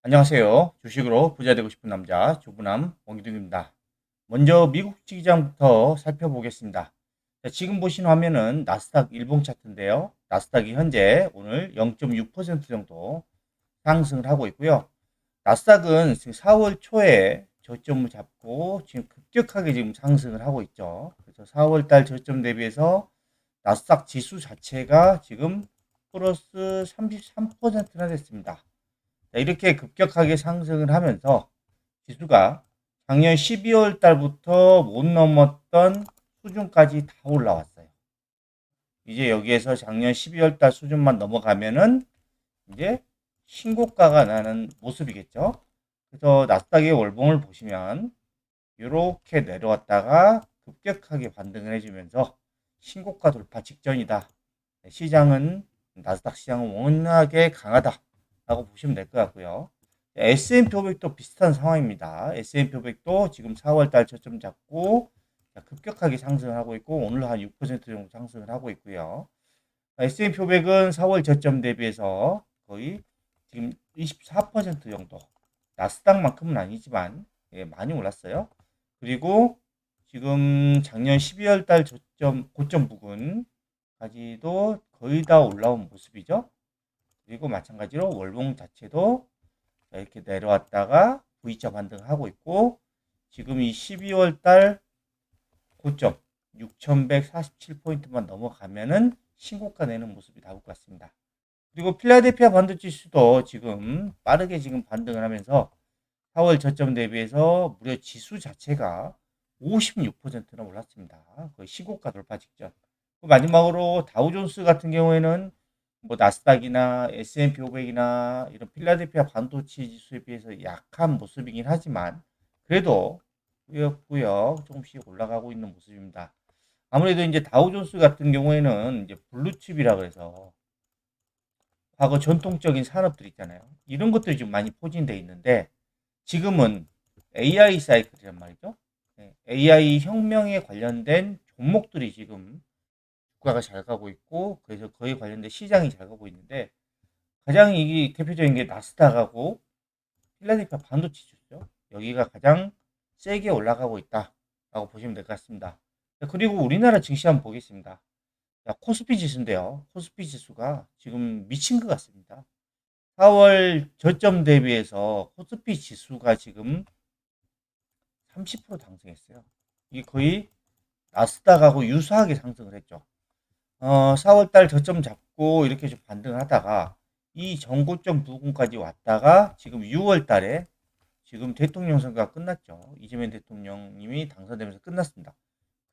안녕하세요. 주식으로 부자 되고 싶은 남자 주부남 원기둥입니다. 먼저 미국 시장부터 살펴보겠습니다. 자, 지금 보신 화면은 나스닥 일봉 차트인데요. 나스닥이 현재 오늘 0.6% 정도 상승을 하고 있고요. 나스닥은 지금 4월 초에 저점을 잡고 지금 급격하게 지금 상승을 하고 있죠. 그래서 4월 달 저점 대비해서 나스닥 지수 자체가 지금 플러스 33%나 됐습니다. 자, 이렇게 급격하게 상승을 하면서 지수가 작년 12월 달부터 못 넘었던 수준까지 다 올라왔어요. 이제 여기에서 작년 12월 달 수준만 넘어가면은 이제 신고가가 나는 모습이겠죠. 그래서 나스닥의 월봉을 보시면 이렇게 내려왔다가 급격하게 반등을 해주면서 신고가 돌파 직전이다. 시장은 나스닥 시장은 워낙에 강하다라고 보시면 될 것 같고요. S&P 500도 비슷한 상황입니다. S&P 500도 지금 4월 달 저점 잡고 급격하게 상승을 하고 있고 오늘 한 6% 정도 상승을 하고 있고요. S&P 500은 4월 저점 대비해서 거의 지금 24% 정도 나스닥만큼은 아니지만 많이 올랐어요. 그리고 지금 작년 12월 달 저점 고점 부근까지도 거의 다 올라온 모습이죠. 그리고 마찬가지로 월봉 자체도 이렇게 내려왔다가 V자 반등하고 있고 지금 이 12월 달 고점 6147포인트만 넘어가면은 신고가 내는 모습이 나올 것 같습니다. 그리고 필라델피아 반도체 지수도 지금 빠르게 지금 반등을 하면서 4월 저점 대비해서 무려 지수 자체가 56%나 올랐습니다. 거의 신고가 돌파 직전. 마지막으로 다우존스 같은 경우에는 뭐 나스닥이나 S&P 500이나 이런 필라델피아 반도체 지수에 비해서 약한 모습이긴 하지만 그래도 꾸역꾸역 조금씩 올라가고 있는 모습입니다. 아무래도 이제 다우존스 같은 경우에는 이제 블루칩이라 그래서 과거 전통적인 산업들 있잖아요. 이런 것들이 좀 많이 포진되어 있는데 지금은 AI 사이클이란 말이죠. AI 혁명에 관련된 종목들이 지금 주가가 잘 가고 있고 그래서 그에 관련된 시장이 잘 가고 있는데 가장 이 대표적인 게 나스닥하고 필라델피아 반도체 지수죠. 여기가 가장 세게 올라가고 있다라고 보시면 될 것 같습니다. 그리고 우리나라 증시 한번 보겠습니다. 자, 코스피 지수인데요. 코스피 지수가 지금 미친 것 같습니다. 4월 저점 대비해서 코스피 지수가 지금 30% 상승했어요. 이게 거의 나스닥하고 유사하게 상승을 했죠. 4월 달 저점 잡고 이렇게 좀 반등을 하다가 이 전고점 부근까지 왔다가 지금 6월 달에 지금 대통령 선거가 끝났죠. 이재명 대통령님이 당선되면서 끝났습니다.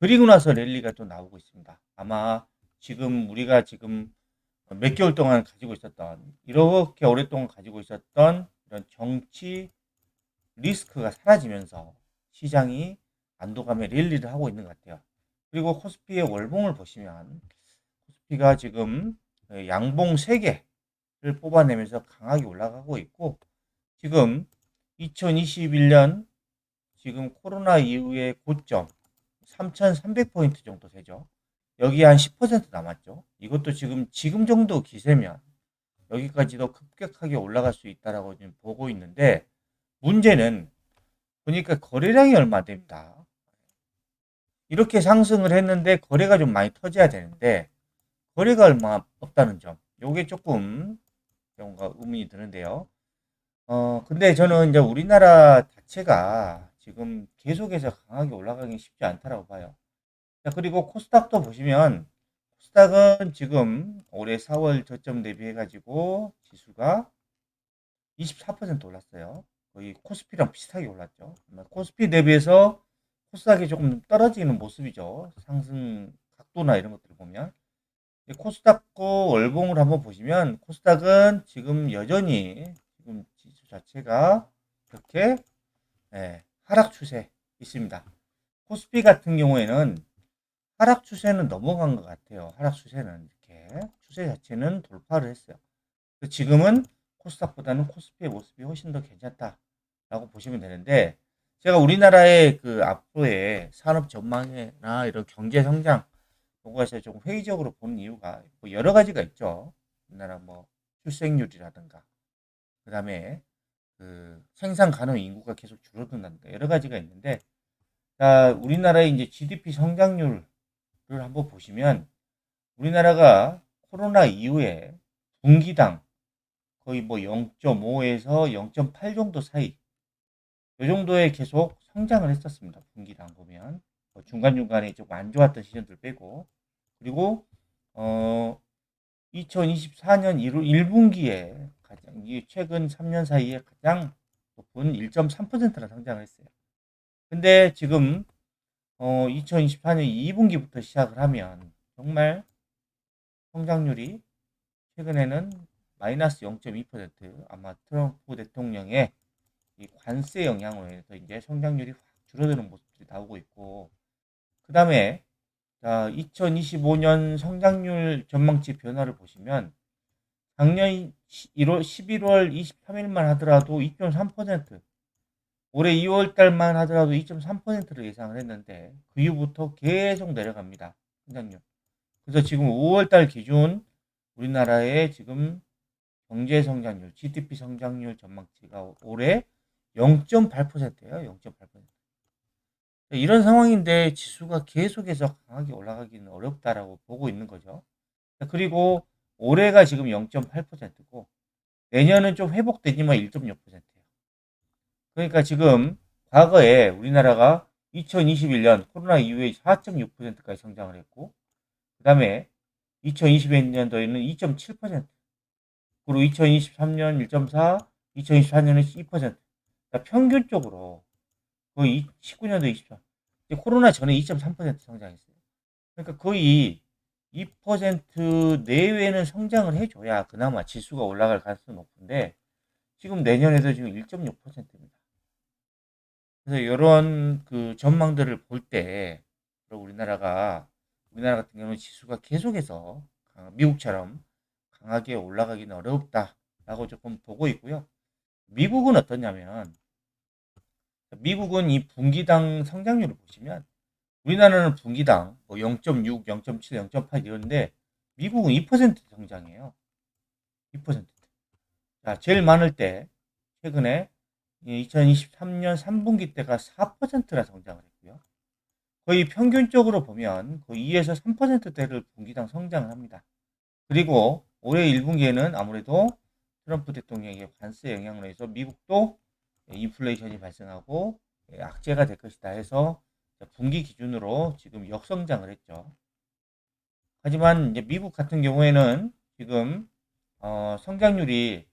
그리고 나서 랠리가 또 나오고 있습니다. 아마 지금 우리가 지금 몇 개월 동안 가지고 있었던 이렇게 오랫동안 가지고 있었던 이런 정치 리스크가 사라지면서 시장이 안도감에 랠리를 하고 있는 것 같아요. 그리고 코스피의 월봉을 보시면 코스피가 지금 양봉 3개를 뽑아내면서 강하게 올라가고 있고 지금 2021년 지금 코로나 이후의 고점 3,300포인트 정도 되죠. 여기 한 10% 남았죠. 이것도 지금 정도 기세면 여기까지도 급격하게 올라갈 수 있다라고 지금 보고 있는데 문제는 보니까 거래량이 얼마 됩니다. 이렇게 상승을 했는데 거래가 좀 많이 터져야 되는데 거래가 얼마 없다는 점. 요게 조금 뭔가 의문이 드는데요. 근데 저는 이제 우리나라 자체가 지금 계속해서 강하게 올라가기 쉽지 않다라고 봐요. 자, 그리고 코스닥도 보시면 코스닥은 지금 올해 4월 저점 대비해가지고 지수가 24% 올랐어요. 거의 코스피랑 비슷하게 올랐죠. 코스피 대비해서 코스닥이 조금 떨어지는 모습이죠. 상승 각도나 이런 것들을 보면. 코스닥고 월봉을 한번 보시면 코스닥은 지금 여전히 지금 지수 자체가 이렇게 하락 추세 있습니다. 코스피 같은 경우에는 하락 추세는 넘어간 것 같아요. 하락 추세는 이렇게 추세 자체는 돌파를 했어요. 지금은 코스닥보다는 코스피의 모습이 훨씬 더 괜찮다라고 보시면 되는데 제가 우리나라의 그 앞으로의 산업 전망이나 이런 경제 성장 그거에서 조금 회의적으로 보는 이유가 뭐 여러 가지가 있죠. 우리나라 뭐 출생률이라든가 그다음에 생산 가능 인구가 계속 줄어든다든가 여러 가지가 있는데, 자, 우리나라의 이제 GDP 성장률을 한번 보시면 우리나라가 코로나 이후에 분기당 거의 뭐 0.5에서 0.8 정도 사이, 이 정도에 계속 성장을 했었습니다. 분기당 보면 중간중간에 좀 안 좋았던 시즌들 빼고, 그리고 어 2024년 1분기에 가장 최근 3년 사이에 가장 높은 1.3%나 성장을 했어요. 근데 지금 2024년 2분기부터 시작을 하면 정말 성장률이 최근에는 마이너스 0.2%, 아마 트럼프 대통령의 이 관세 영향으로 해서 이제 성장률이 확 줄어드는 모습들이 나오고 있고, 그 다음에 자, 2025년 성장률 전망치 변화를 보시면 작년 11월 23일만 하더라도 2.3%, 올해 2월 달만 하더라도 2.3%를 예상을 했는데 그 이후부터 계속 내려갑니다. 성장률. 그래서 지금 5월 달 기준 우리나라의 지금 경제 성장률, GDP 성장률 전망치가 올해 0.8%예요. 0.8%. 이런 상황인데 지수가 계속해서 강하게 올라가기는 어렵다라고 보고 있는 거죠. 그리고 올해가 지금 0.8%고 내년은 좀 회복되지만 1.6%예요. 그러니까 지금 과거에 우리나라가 2021년 코로나 이후에 4.6%까지 성장을 했고, 그 다음에 2021년도에는 2.7%, 그리고 2023년 1.4, 2024년에 2%. 그러니까 평균적으로 거의 19년도 24, 코로나 전에 2.3% 성장했어요. 그러니까 거의 2% 내외는 성장을 해줘야 그나마 지수가 올라갈 가능성이 높은데 지금 내년에도 지금 1.6%입니다. 그래서 이런 그 전망들을 볼 때 우리나라 같은 경우는 지수가 계속해서 미국처럼 강하게 올라가기는 어렵다라고 조금 보고 있고요. 미국은 어떠냐면 미국은 이 분기당 성장률을 보시면 우리나라는 분기당 뭐 0.6, 0.7, 0.8 이런데 미국은 2% 성장해요. 2%. 자, 제일 많을 때 최근에 2023년 3분기 때가 4%나 성장을 했고요. 거의 평균적으로 보면 거의 2에서 3%대를 분기당 성장을 합니다. 그리고 올해 1분기에는 아무래도 트럼프 대통령의 관세 영향으로 해서 미국도 인플레이션이 발생하고 악재가 될 것이다 해서 분기 기준으로 지금 역성장을 했죠. 하지만 이제 미국 같은 경우에는 지금 성장률이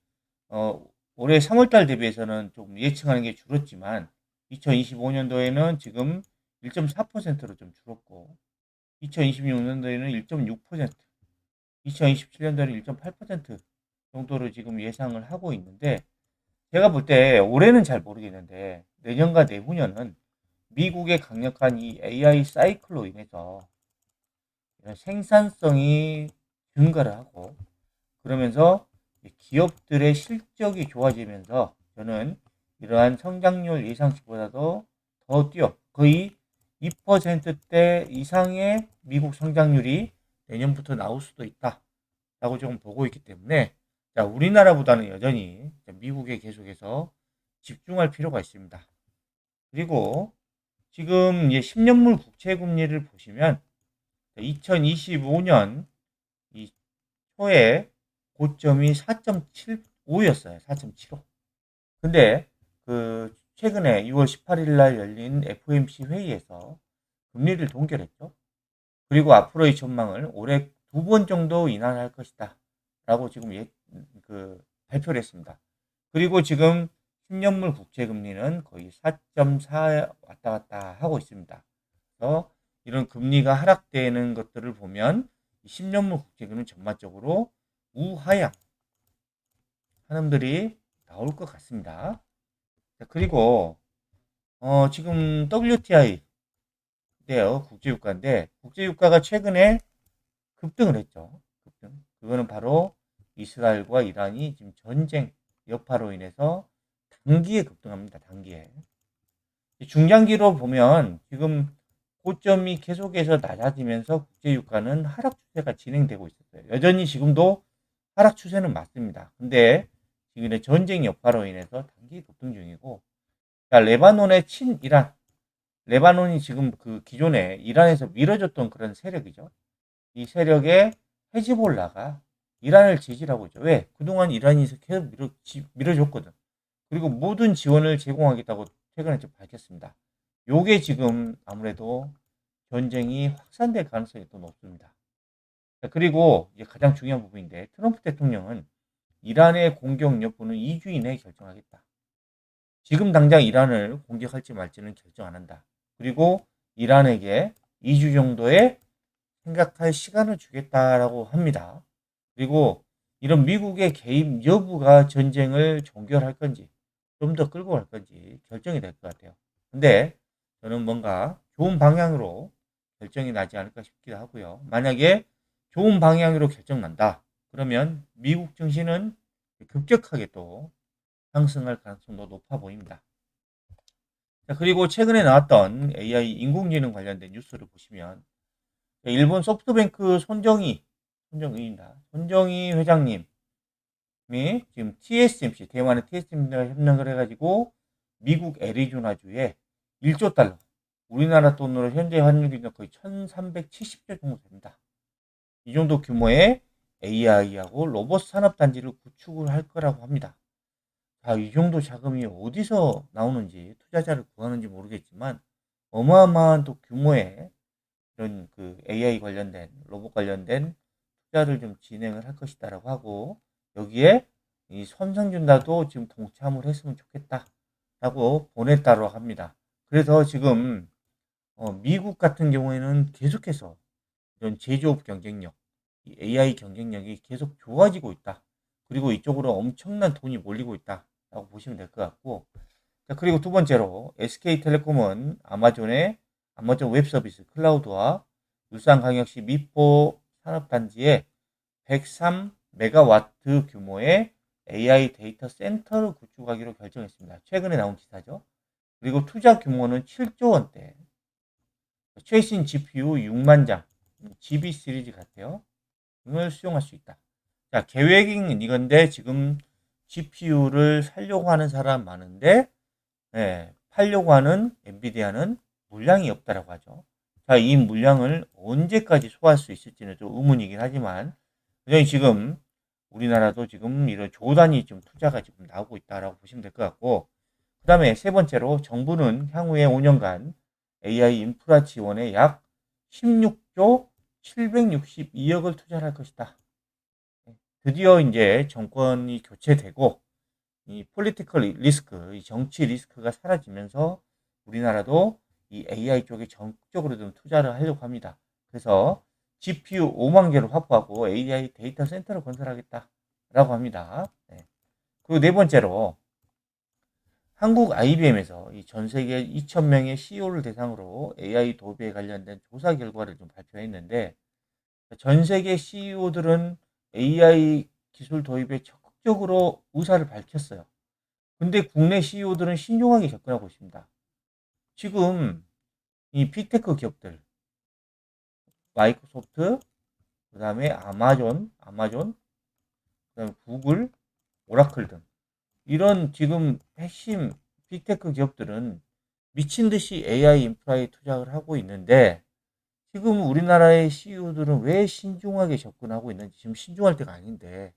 올해 3월달 대비해서는 좀 예측하는 게 줄었지만 2025년도에는 지금 1.4%로 좀 줄었고 2026년도에는 1.6%, 2027년도에는 1.8% 정도로 지금 예상을 하고 있는데 제가 볼 때 올해는 잘 모르겠는데 내년과 내후년은 미국의 강력한 이 AI 사이클로 인해서 생산성이 증가를 하고 그러면서 기업들의 실적이 좋아지면서 저는 이러한 성장률 예상치보다도 더 뛰어 거의 2%대 이상의 미국 성장률이 내년부터 나올 수도 있다라고 조금 보고 있기 때문에 자, 우리나라보다는 여전히 미국에 계속해서 집중할 필요가 있습니다. 그리고 지금 10년물 국채 금리를 보시면 2025년 이 초에 고점이 4.75였어요. 4.75. 근데 그 최근에 6월 18일 날 열린 FOMC 회의에서 금리를 동결했죠. 그리고 앞으로의 전망을 올해 2번 정도 인하할 것이다. 라고 지금 발표를 했습니다. 그리고 지금 10년물 국채 금리는 거의 4.4 왔다 갔다 하고 있습니다. 그래서 이런 금리가 하락되는 것들을 보면 10년물 국채금은 전반적으로 우하향 흐름들이 나올 것 같습니다. 그리고 지금 WTI인데요. 국제유가인데 국제유가가 최근에 급등을 했죠. 급등. 그거는 바로 이스라엘과 이란이 지금 전쟁 여파로 인해서 단기에 급등합니다. 단기에. 중장기로 보면 지금 고점이 계속해서 낮아지면서 국제유가는 하락 추세가 진행되고 있었어요. 여전히 지금도 하락 추세는 맞습니다. 근데 지금 전쟁 여파로 인해서 단기 급등 중이고, 자, 레바논의 친이란, 레바논이 지금 그 기존에 이란에서 밀어줬던 그런 세력이죠. 이 세력의 헤즈볼라가 이란을 지지하고 있죠. 왜? 그동안 이란이 계속 밀어줬거든. 그리고 모든 지원을 제공하겠다고 최근에 좀 밝혔습니다. 요게 지금 아무래도 전쟁이 확산될 가능성이 또 높습니다. 그리고 이제 가장 중요한 부분인데, 트럼프 대통령은 이란의 공격 여부는 2주 이내에 결정하겠다. 지금 당장 이란을 공격할지 말지는 결정 안 한다. 그리고 이란에게 2주 정도의 생각할 시간을 주겠다라고 합니다. 그리고 이런 미국의 개입 여부가 전쟁을 종결할 건지 좀 더 끌고 갈 건지 결정이 될 것 같아요. 근데 저는 뭔가 좋은 방향으로 결정이 나지 않을까 싶기도 하고요. 만약에 좋은 방향으로 결정난다. 그러면 미국 증시는 급격하게 또 상승할 가능성도 높아 보입니다. 자, 그리고 최근에 나왔던 AI 인공지능 관련된 뉴스를 보시면 일본 소프트뱅크 손정희입니다. 손정희 회장님이 지금 TSMC, 대만의 TSMC와 협력을 해가지고 미국 애리조나주에 1조 달러, 우리나라 돈으로 현재 환율 기준 거의 1370조 정도 됩니다. 이 정도 규모의 AI하고 로봇 산업 단지를 구축을 할 거라고 합니다. 자, 이 정도 자금이 어디서 나오는지, 투자자를 구하는지 모르겠지만 어마어마한 또 규모의 이런 그 AI 관련된, 로봇 관련된 투자를 좀 진행을 할 것이다라고 하고, 여기에 이 손상준다도 지금 동참을 했으면 좋겠다라고 보냈다고 합니다. 그래서 지금 미국 같은 경우에는 계속해서 이런 제조업 경쟁력, 이 AI 경쟁력이 계속 좋아지고 있다. 그리고 이쪽으로 엄청난 돈이 몰리고 있다라고 보시면 될 것 같고, 자, 그리고 두 번째로 SK텔레콤은 아마존 웹 서비스 클라우드와 울산광역시 미포 산업단지에 103메가와트 규모의 AI 데이터 센터를 구축하기로 결정했습니다. 최근에 나온 기사죠. 그리고 투자 규모는 7조 원대. 최신 GPU 6만 장, GB 시리즈 같아요. 이걸 수용할 수 있다. 자, 계획은 이건데 지금 GPU를 살려고 하는 사람 많은데, 팔려고 하는 엔비디아는 물량이 없다라고 하죠. 자, 이 물량을 언제까지 소화할 수 있을지는 좀 의문이긴 하지만, 여전히 지금 우리나라도 지금 이런 조단위 좀 투자가 지금 나오고 있다라고 보시면 될 것 같고, 그 다음에 세 번째로 정부는 향후에 5년간 AI 인프라 지원에 약 16조 762억을 투자할 것이다. 드디어 이제 정권이 교체되고 이 폴리티컬 리스크, 이 정치 리스크가 사라지면서 우리나라도 이 AI 쪽에 적극적으로 좀 투자를 하려고 합니다. 그래서 GPU 5만 개를 확보하고 AI 데이터 센터를 건설하겠다라고 합니다. 네. 그리고 네 번째로 한국 IBM에서 이 전 세계 2,000명의 CEO를 대상으로 AI 도입에 관련된 조사 결과를 좀 발표했는데, 전 세계 CEO들은 AI 기술 도입에 적극적으로 의사를 밝혔어요. 근데 국내 CEO들은 신중하게 접근하고 있습니다. 지금 이 빅테크 기업들, 마이크로소프트, 그 다음에 아마존, 그 다음에 구글, 오라클 등 이런 지금 핵심 빅테크 기업들은 미친 듯이 AI 인프라에 투자를 하고 있는데, 지금 우리나라의 CEO들은 왜 신중하게 접근하고 있는지, 지금 신중할 때가 아닌데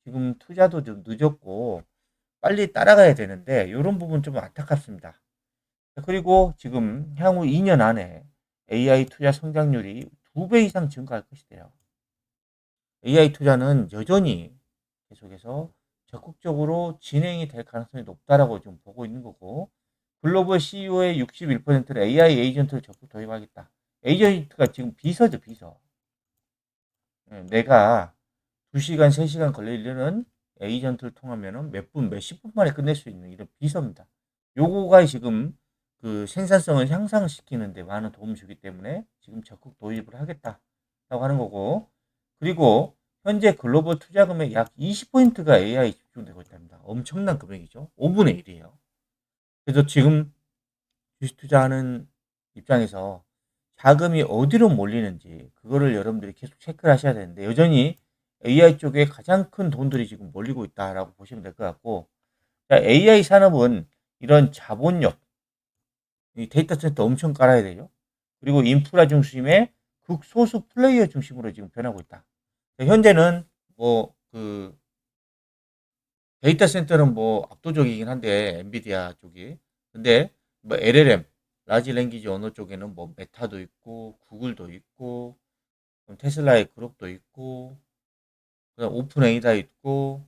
지금 투자도 좀 늦었고 빨리 따라가야 되는데 이런 부분 좀 안타깝습니다. 그리고 지금 향후 2년 안에 AI 투자 성장률이 2배 이상 증가할 것이래요. AI 투자는 여전히 계속해서 적극적으로 진행이 될 가능성이 높다라고 좀 보고 있는 거고, 글로벌 CEO의 61%는 AI 에이전트를 적극 도입하겠다. 에이전트가 지금 비서죠, 비서. 내가 2시간, 3시간 걸릴 일은 에이전트를 통하면 몇 분, 몇십 분 만에 끝낼 수 있는 이런 비서입니다. 요거가 지금 그 생산성을 향상시키는 데 많은 도움을 주기 때문에 지금 적극 도입을 하겠다라고 하는 거고, 그리고 현재 글로벌 투자금의 약 20%가 AI에 집중되고 있답니다. 엄청난 금액이죠. 5분의 1이에요. 그래서 지금 주식 투자하는 입장에서 자금이 어디로 몰리는지 그거를 여러분들이 계속 체크를 하셔야 되는데, 여전히 AI 쪽에 가장 큰 돈들이 지금 몰리고 있다라고 보시면 될 것 같고, 자, AI 산업은 이런 자본력, 이 데이터 센터 엄청 깔아야 되죠. 그리고 인프라 중심의 극소수 플레이어 중심으로 지금 변하고 있다. 현재는 뭐 그 데이터 센터는 뭐 압도적이긴 한데 엔비디아 쪽이, 근데 뭐 LLM 라지 랭귀지 언어 쪽에는 뭐 메타도 있고 구글도 있고 테슬라의 그룹도 있고 그다음 오픈 AI다 있고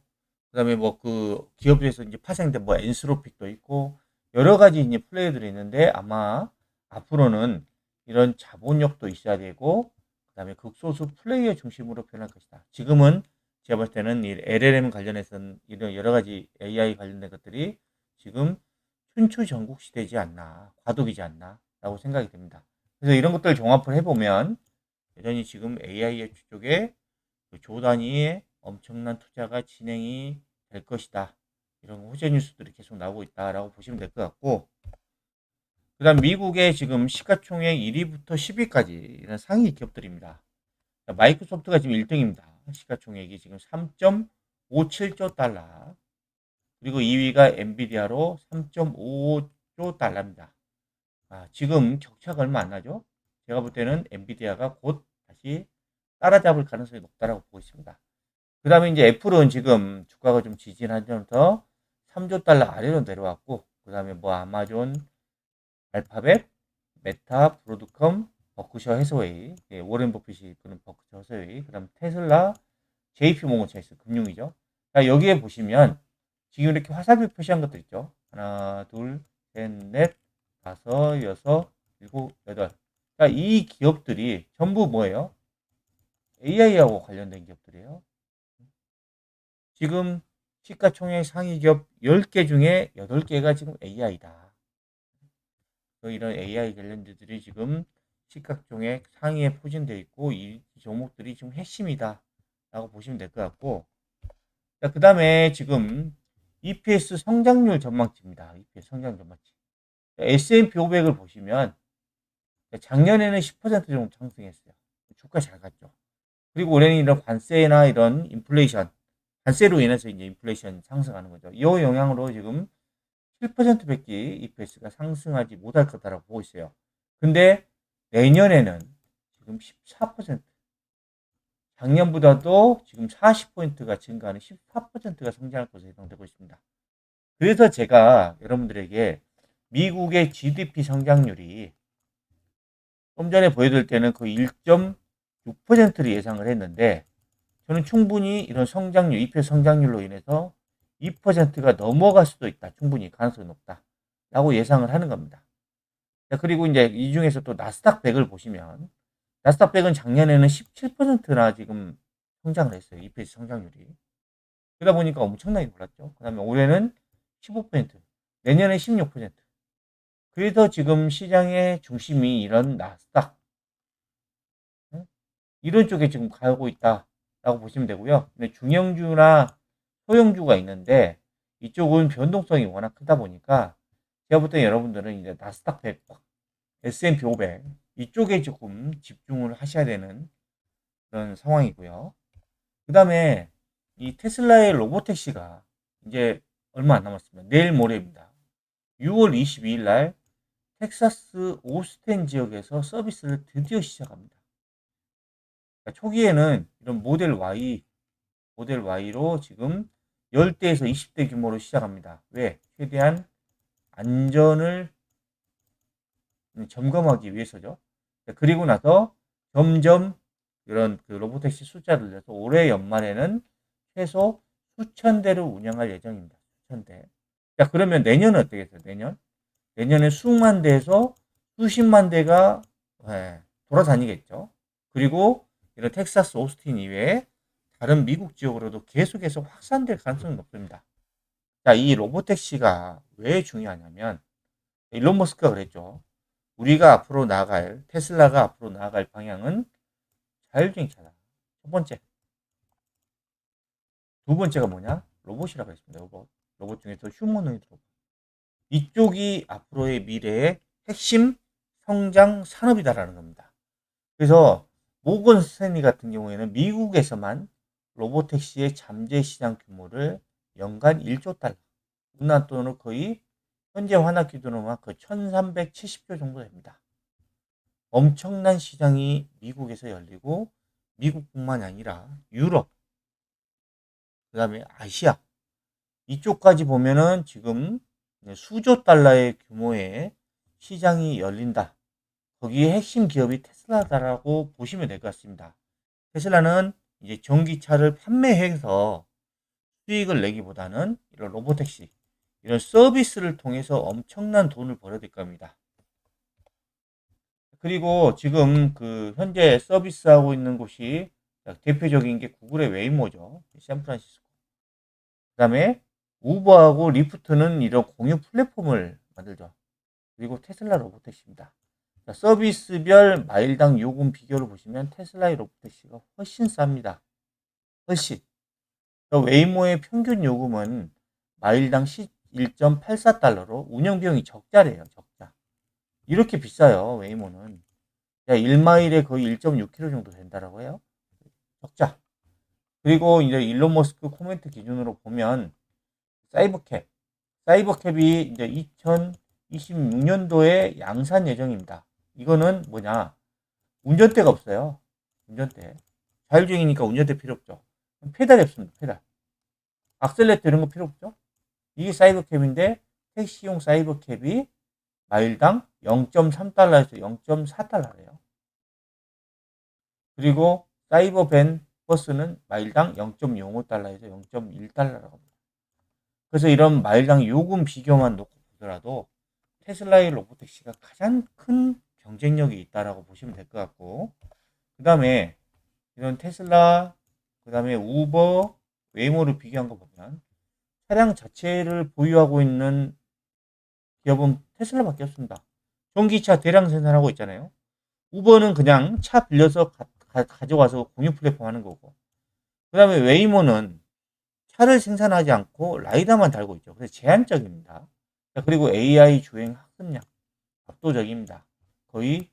그다음에 뭐 그 기업에서 이제 파생된 뭐 엔스로픽도 있고 여러 가지 이제 플레이들이 있는데, 아마 앞으로는 이런 자본력도 있어야 되고 그다음에 극소수 플레이어 중심으로 변할 것이다. 지금은 제가 볼 때는 이 LLM 관련해서는 이런 여러 가지 AI 관련된 것들이 지금 춘추전국시되지 않나, 과도기지 않나라고 생각이 됩니다. 그래서 이런 것들 종합을 해보면 여전히 지금 AI 쪽에 조 단위의 엄청난 투자가 진행이 될 것이다. 이런 호재 뉴스들이 계속 나오고 있다라고 보시면 될 것 같고, 그다음 미국의 지금 시가총액 1위부터 10위까지 이런 상위 기업들입니다. 마이크로소프트가 지금 1등입니다. 시가총액이 지금 3.57조 달러. 그리고 2위가 엔비디아로 3.55조 달러입니다. 지금 격차가 얼마 안 나죠? 제가 볼 때는 엔비디아가 곧 다시 따라잡을 가능성이 높다라고 보고 있습니다. 그 다음에 이제 애플은 지금 주가가 좀 지지하면서 3조 달러 아래로 내려왔고, 그 다음에 뭐 아마존, 알파벳, 메타, 브로드컴, 버크셔 해서웨이, 워렌 버핏이 그는 버크셔 해서웨이, 그 다음 테슬라, JP 모건 체이스 금융이죠. 자, 여기에 보시면 지금 이렇게 화살표 표시한 것들 있죠. 하나, 둘, 셋, 넷, 다섯, 여섯, 일곱, 여덟. 자, 이 기업들이 전부 뭐예요? AI하고 관련된 기업들이에요. 지금 시가총액 상위 기업 10개 중에 8개가 지금 AI다. 이런 AI 관련주들이 지금 시가총액 상위에 포진되어 있고 이 종목들이 지금 핵심이다 라고 보시면 될 것 같고, 그 다음에 지금 EPS 성장률 전망치입니다. EPS 성장 전망치. S&P 500을 보시면 작년에는 10% 정도 상승했어요. 주가 잘 갔죠. 그리고 올해는 이런 관세나 이런 인플레이션, 관세로 인해서 이제 인플레이션 상승하는 거죠. 이 영향으로 지금 7%밖에 EPS가 상승하지 못할 거다라고 보고 있어요. 근데 내년에는 지금 14%, 작년보다도 지금 40포인트가 증가하는 14%가 성장할 것으로 예상되고 있습니다. 그래서 제가 여러분들에게 미국의 GDP 성장률이 좀 전에 보여드릴 때는 거의 1.6%를 예상을 했는데, 저는 충분히 이런 성장률, EPS 성장률로 인해서 2%가 넘어갈 수도 있다. 충분히 가능성이 높다. 라고 예상을 하는 겁니다. 그리고 이제 이 중에서 또 나스닥 100을 보시면, 나스닥 100은 작년에는 17%나 지금 성장을 했어요. EPS 성장률이. 그러다 보니까 엄청나게 놀랐죠. 그 다음에 올해는 15%, 내년에 16%. 그래서 지금 시장의 중심이 이런 나스닥, 이런 쪽에 지금 가고 있다라고 보시면 되고요. 근데 중형주나 소형주가 있는데 이쪽은 변동성이 워낙 크다 보니까 제가 볼 때 여러분들은 이제 나스닥 100, S&P 500 이쪽에 조금 집중을 하셔야 되는 그런 상황이고요. 그 다음에 이 테슬라의 로보택시가 이제 얼마 안 남았습니다. 내일 모레입니다. 6월 22일 날 텍사스 오스틴 지역에서 서비스를 드디어 시작합니다. 그러니까 초기에는 이런 모델 Y로 지금 10대에서 20대 규모로 시작합니다. 왜? 최대한 안전을 점검하기 위해서죠. 그리고 나서 점점 이런 그 로보택시 숫자를 내서 올해 연말에는 최소 수천 대를 운영할 예정입니다. 수천 대. 자, 그러면 내년은 어떻겠어요? 내년에 수만 대에서 수십만 대가 돌아다니겠죠. 그리고 이런 텍사스 오스틴 이외에 다른 미국 지역으로도 계속해서 확산될 가능성이 높습니다. 자, 이 로보택시가 왜 중요하냐면 일론 머스크가 그랬죠. 우리가 앞으로 나아갈, 테슬라가 앞으로 나아갈 방향은 자율주행차다. 첫 번째. 두 번째가 뭐냐? 로봇이라고 했습니다. 로봇 중에서 휴머노이드 로봇. 이쪽이 앞으로의 미래의 핵심 성장 산업이다라는 겁니다. 그래서 모건 스탠리 같은 경우에는 미국에서만 로보택시의 잠재 시장 규모를 연간 1조 달러, 우리나라 돈으로 거의 현재 환합 기준으로만 그 1370조 정도 됩니다. 엄청난 시장이 미국에서 열리고 미국뿐만 아니라 유럽, 그 다음에 아시아 이쪽까지 보면은 지금 수조 달러의 규모의 시장이 열린다. 거기에 핵심 기업이 테슬라다라고 보시면 될 것 같습니다. 테슬라는 이제 전기차를 판매해서 수익을 내기보다는 이런 로보택시, 이런 서비스를 통해서 엄청난 돈을 벌어야 될 겁니다. 그리고 지금 그 현재 서비스하고 있는 곳이 대표적인 게 구글의 웨이모죠. 샌프란시스코. 그다음에 우버하고 리프트는 이런 공유 플랫폼을 만들죠. 그리고 테슬라 로보택시입니다. 서비스별 마일당 요금 비교를 보시면 테슬라의 로보택시가 훨씬 쌉니다. 훨씬. 웨이모의 평균 요금은 마일당 1.84달러로 운영 비용이 적자래요. 적자. 이렇게 비싸요. 웨이모는. 1마일에 거의 1.6km 정도 된다라고 해요. 적자. 그리고 이제 일론 머스크 코멘트 기준으로 보면 사이버캡. 사이버캡이 이제 2026년도에 양산 예정입니다. 이거는 뭐냐? 운전대가 없어요. 운전대. 자율주행이니까 운전대 필요 없죠. 페달이 없습니다. 페달. 악셀레터 이런 거 필요 없죠. 이게 사이버캡인데 택시용 사이버캡이 마일당 0.3달러에서 0.4달러래요. 그리고 사이버밴 버스는 마일당 0.05달러에서 0.1달러라고 합니다. 그래서 이런 마일당 요금 비교만 놓고 보더라도 테슬라의 로보택시가 가장 큰 경쟁력이 있다라고 보시면 될 것 같고, 그 다음에 이런 테슬라, 그 다음에 우버, 웨이모를 비교한 거 보면 차량 자체를 보유하고 있는 기업은 테슬라밖에 없습니다. 전기차 대량 생산하고 있잖아요. 우버는 그냥 차 빌려서 가져와서 공유 플랫폼 하는 거고, 그 다음에 웨이모는 차를 생산하지 않고 라이더만 달고 있죠. 그래서 제한적입니다. 그리고 AI 주행 학습량 압도적입니다. 거의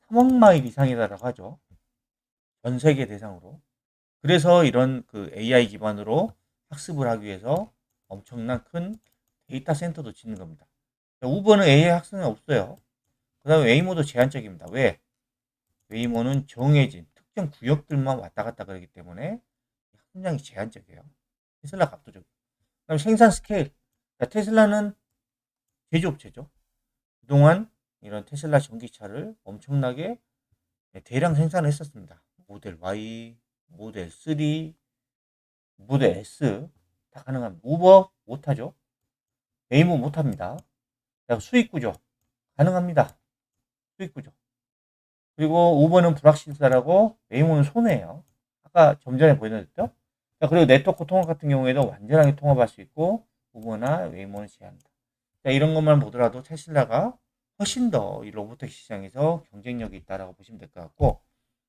3억 마일 이상이라고 하죠. 전 세계 대상으로. 그래서 이런 그 AI 기반으로 학습을 하기 위해서 엄청난 큰 데이터 센터도 짓는 겁니다. 우버는 AI 학습은 없어요. 그 다음에 웨이모도 제한적입니다. 왜? 웨이모는 정해진 특정 구역들만 왔다 갔다 그러기 때문에 학습량이 제한적이에요. 테슬라가 압도적이에요. 그다음 생산 스케일. 테슬라는 제조업체죠. 그동안 이런 테슬라 전기차를 엄청나게 대량 생산을 했었습니다. 모델 Y, 모델 3, 모델 S 다 가능합니다. 우버 못하죠. 웨이모 못합니다. 수익 구조 가능합니다. 수익 구조. 그리고 우버는 불확실사라고 웨이모는 손해예요. 아까 좀 전에 보여드렸죠. 그리고 네트워크 통합 같은 경우에도 완전하게 통합할 수 있고 우버나 웨이모는 제한다. 이런 것만 보더라도 테슬라가 훨씬 더 이 로보택시 시장에서 경쟁력이 있다라고 보시면 될 것 같고,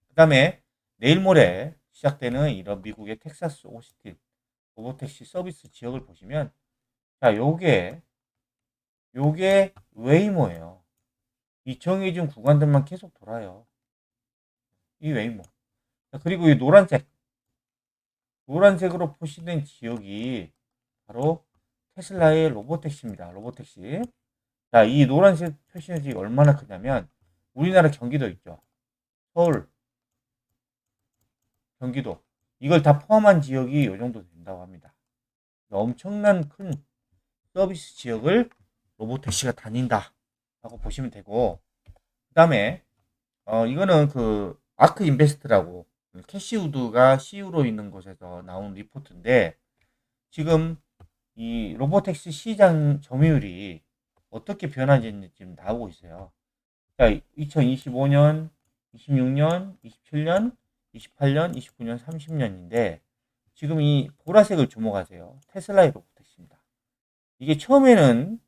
그 다음에 내일 모레 시작되는 이런 미국의 텍사스 오스틴 로보택시 서비스 지역을 보시면, 자, 요게 웨이모예요. 이 정해진 구간들만 계속 돌아요. 이 웨이모. 그리고 이 노란색으로 표시된 지역이 바로 테슬라의 로보택시입니다. 로보택시. 자, 이 노란색 표시된 지역이 얼마나 크냐면 우리나라 경기도 있죠. 서울, 경기도. 이걸 다 포함한 지역이 이 정도 된다고 합니다. 엄청난 큰 서비스 지역을 로보택시가 다닌다 라고 보시면 되고, 그 다음에 이거는 그 아크 인베스트라고 캐시우드가 CEO로 있는 곳에서 나온 리포트인데, 지금 이 로보택시 시장 점유율이 어떻게 변화했는지 지금 나오고 있어요. 자, 2025년, 26년, 27년, 28년, 29년, 30년인데 지금 이 보라색을 주목하세요. 테슬라의 로보택시입니다. 이게 처음에는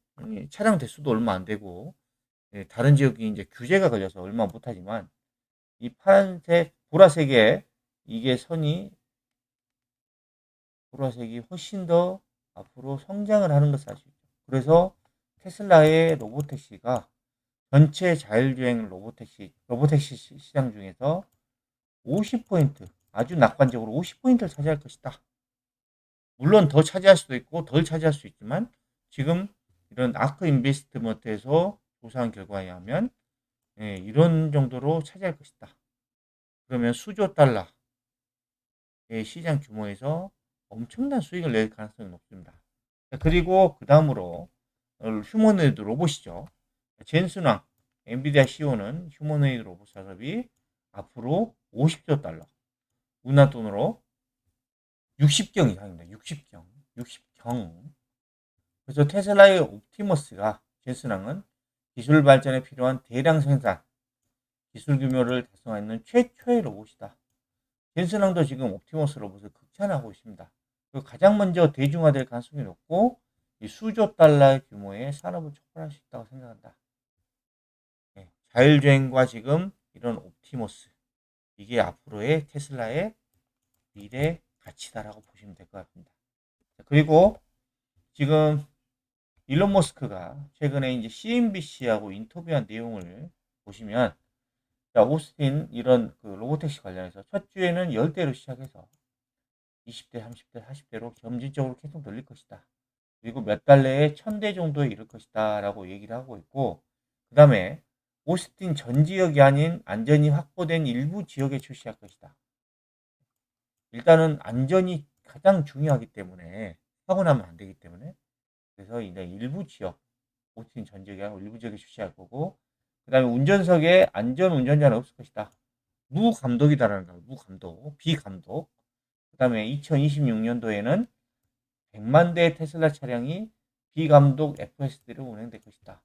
차량 대수도 얼마 안 되고 다른 지역이 이제 규제가 걸려서 얼마 못하지만 이 파란색, 보라색에 이게 선이 보라색이 훨씬 더 앞으로 성장을 하는 것을 알 수 있죠. 그래서 테슬라의 로보택시가 전체 자율주행 로보택시 시장 중에서 50포인트, 아주 낙관적으로 50포인트를 차지할 것이다. 물론 더 차지할 수도 있고 덜 차지할 수 있지만 지금 이런 아크 인베스트먼트에서 조사한 결과에 하면 이런 정도로 차지할 것이다. 그러면 수조 달러의 시장 규모에서 엄청난 수익을 낼 가능성이 높습니다. 그리고 그 다음으로 휴머노이드 로봇이죠. 젠슨왕 엔비디아 CEO는 휴머노이드 로봇 산업이 앞으로 50조 달러, 우리나라 돈으로 60경 이상입니다. 60경. 60경. 그래서 테슬라의 옵티머스가 젠슨왕은 기술 발전에 필요한 대량 생산, 기술 규모를 달성하는 최초의 로봇이다. 젠슨왕도 지금 옵티머스 로봇을 극찬하고 있습니다. 가장 먼저 대중화될 가능성이 높고 수조 달러의 규모의 산업을 촉발할 수 있다고 생각한다. 자율주행과 지금 이런 옵티머스, 이게 앞으로의 테슬라의 미래 가치다라고 보시면 될 것 같습니다. 그리고 지금 일론 머스크가 최근에 이제 CNBC하고 인터뷰한 내용을 보시면, 오스틴 이런 그 로보택시 관련해서 첫 주에는 10대로 시작해서 20대, 30대, 40대로 점진적으로 계속 늘릴 것이다. 그리고 몇 달 내에 1000대 정도에 이를 것이다 라고 얘기를 하고 있고, 그 다음에 오스틴 전 지역이 아닌 안전이 확보된 일부 지역에 출시할 것이다. 일단은 안전이 가장 중요하기 때문에, 사고 나면 안 되기 때문에, 그래서 이제 일부 지역, 오스틴 전 지역이 아니고 일부 지역에 출시할 거고, 그 다음에 운전석에 안전 운전자는 없을 것이다. 무감독이다라는 거예요. 무감독, 비감독. 그 다음에 2026년도에는 100만 대의 테슬라 차량이 비감독 FSD로 운행될 것이다.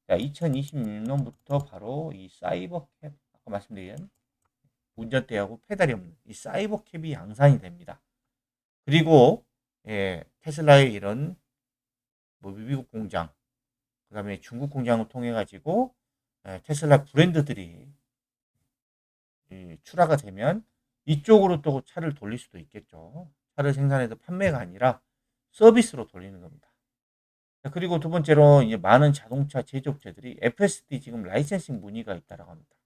자, 2026년부터 바로 이 사이버 캡, 아까 말씀드린 운전대하고 페달이 없는 이 사이버 캡이 양산이 됩니다. 그리고 테슬라의 이런 미국 공장, 그 다음에 중국 공장을 통해 가지고 테슬라 브랜드들이 출하가 되면 이쪽으로 또 차를 돌릴 수도 있겠죠. 차를 생산해서 판매가 아니라 서비스로 돌리는 겁니다. 그리고 두 번째로 이제 많은 자동차 제조업체들이 FSD 지금 라이센싱 문의가 있다라고 합니다.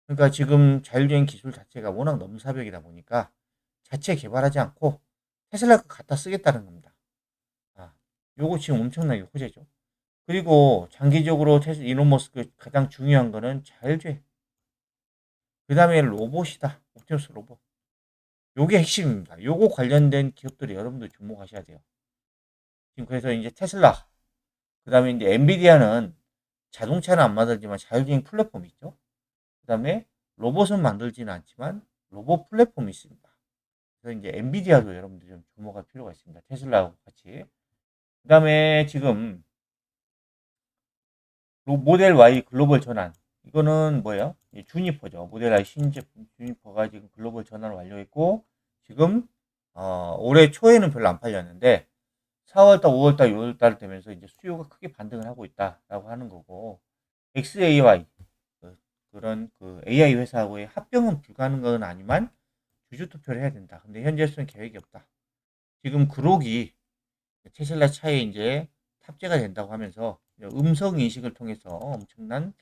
그러니까 지금 자율주행 기술 자체가 워낙 넘사벽이다 보니까 자체 개발하지 않고 테슬라 거 갖다 쓰겠다는 겁니다. 요거 지금 엄청나게 호재죠. 그리고 장기적으로 이론 머스크 가장 중요한 거는 자율주행. 그 다음에 로봇이다. 옵티머스 로봇. 요게 핵심입니다. 요거 관련된 기업들이 여러분들 주목하셔야 돼요. 지금 그래서 이제 테슬라, 그 다음에 이제 엔비디아는 자동차는 안 만들지만 자율주행 플랫폼이 있죠. 그 다음에 로봇은 만들지는 않지만 로봇 플랫폼이 있습니다. 그래서 이제 엔비디아도 여러분들 좀 주목할 필요가 있습니다. 테슬라하고 같이. 그 다음에 지금 모델 Y 글로벌 전환. 이거는 뭐예요? 주니퍼죠. 모델 Y 신제품 주니퍼가 지금 글로벌 전환을 완료했고, 지금, 올해 초에는 별로 안 팔렸는데, 4월달, 5월달, 6월달 되면서 이제 수요가 크게 반등을 하고 있다라고 하는 거고, XAI, 그런 그 AI 회사하고의 합병은 불가능한 아니만 주주 투표를 해야 된다. 근데 현재로서는 계획이 없다. 지금 그록이 테슬라 차에 이제 탑재가 된다고 하면서 음성 인식을 통해서 엄청난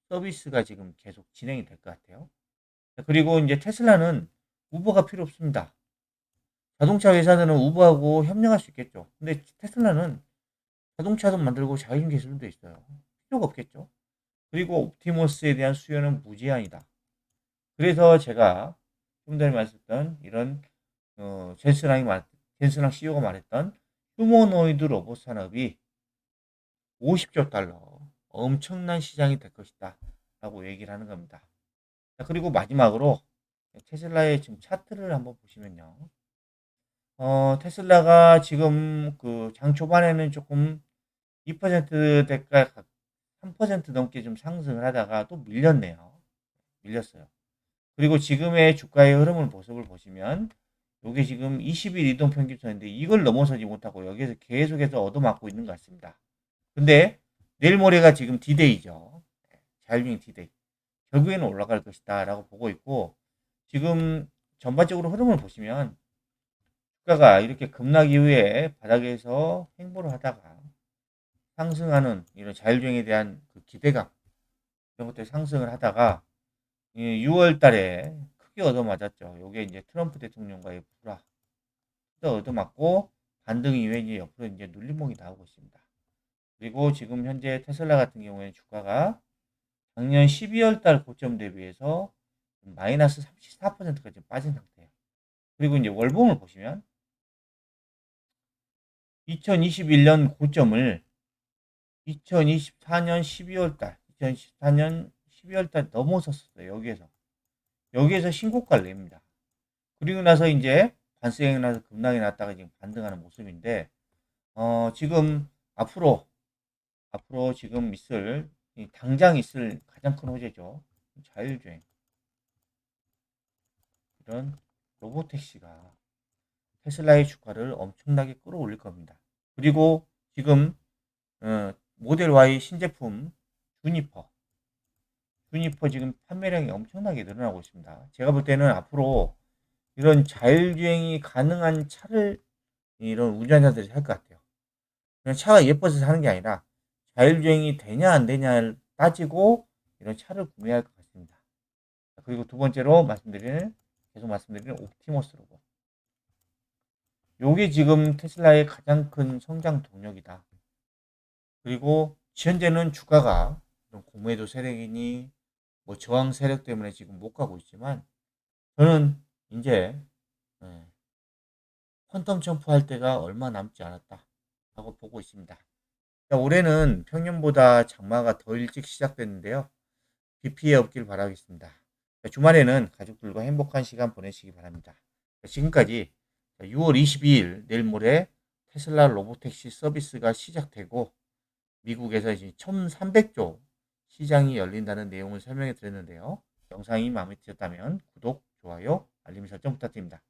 서비스가 지금 계속 진행이 될 것 같아요. 그리고 이제 테슬라는 우버가 필요 없습니다. 자동차 회사들은 우버하고 협력할 수 있겠죠. 근데 테슬라는 자동차도 만들고 자율주행 기술도 있어요. 필요가 없겠죠. 그리고 옵티머스에 대한 수요는 무제한이다. 그래서 제가 좀 전에 말했던 이런 젠슨랑 CEO가 말했던 휴머노이드 로봇 산업이 50조 달러 엄청난 시장이 될 것이다 라고 얘기를 하는 겁니다. 그리고 마지막으로 테슬라의 지금 차트를 한번 보시면요. 테슬라가 지금 그 장 초반에는 조금 2%대가 3% 넘게 좀 상승을 하다가 또 밀렸네요. 밀렸어요. 그리고 지금의 주가의 흐름을 모습을 보시면 이게 지금 20일 이동 평균선인데 이걸 넘어서지 못하고 여기에서 계속해서 얻어맞고 있는 것 같습니다. 근데 내일 모레가 지금 디데이죠. 자율주행 디데이. 결국에는 올라갈 것이다 라고 보고 있고, 지금 전반적으로 흐름을 보시면 주가가 이렇게 급락 이후에 바닥에서 횡보를 하다가 상승하는 이런 자율주행에 대한 그 기대감, 이런 것들 상승을 하다가 6월 달에 크게 얻어맞았죠. 요게 이제 트럼프 대통령과의 불화 얻어맞고 반등 이후에 이제 옆으로 이제 눌림목이 나오고 있습니다. 그리고 지금 현재 테슬라 같은 경우에는 주가가 작년 12월 달 고점 대비해서 마이너스 34%까지 빠진 상태예요. 그리고 이제 월봉을 보시면 2021년 고점을 2024년 12월 달, 2024년 12월 달 넘어섰어요. 여기에서 신고가를 냅니다. 그리고 나서 이제 관세행이 나서 급락이 났다가 지금 반등하는 모습인데, 지금 앞으로 지금 당장 있을 가장 큰 호재죠. 자율주행. 이런 로보택시가 테슬라의 주가를 엄청나게 끌어올릴 겁니다. 그리고 지금 모델 Y 신제품 주니퍼 지금 판매량이 엄청나게 늘어나고 있습니다. 제가 볼 때는 앞으로 이런 자율주행이 가능한 차를 이런 운전자들이 살 것 같아요. 그냥 차가 예뻐서 사는 게 아니라 자율주행이 되냐 안 되냐를 따지고 이런 차를 구매할 것 같습니다. 그리고 두 번째로 계속 말씀드리는 옵티머스 로봇. 요게 지금 테슬라의 가장 큰 성장 동력이다. 그리고 현재는 주가가 공매도 세력이니 뭐 저항 세력 때문에 지금 못 가고 있지만 저는 이제 퀀텀 점프할 때가 얼마 남지 않았다 하고 보고 있습니다. 올해는 평년보다 장마가 더 일찍 시작됐는데요. 비 피해 없길 바라겠습니다. 주말에는 가족들과 행복한 시간 보내시기 바랍니다. 지금까지 6월 22일 내일 모레 테슬라 로보택시 서비스가 시작되고 미국에서 이제 1300조 시장이 열린다는 내용을 설명해 드렸는데요. 영상이 마음에 드셨다면 구독, 좋아요, 알림 설정 부탁드립니다.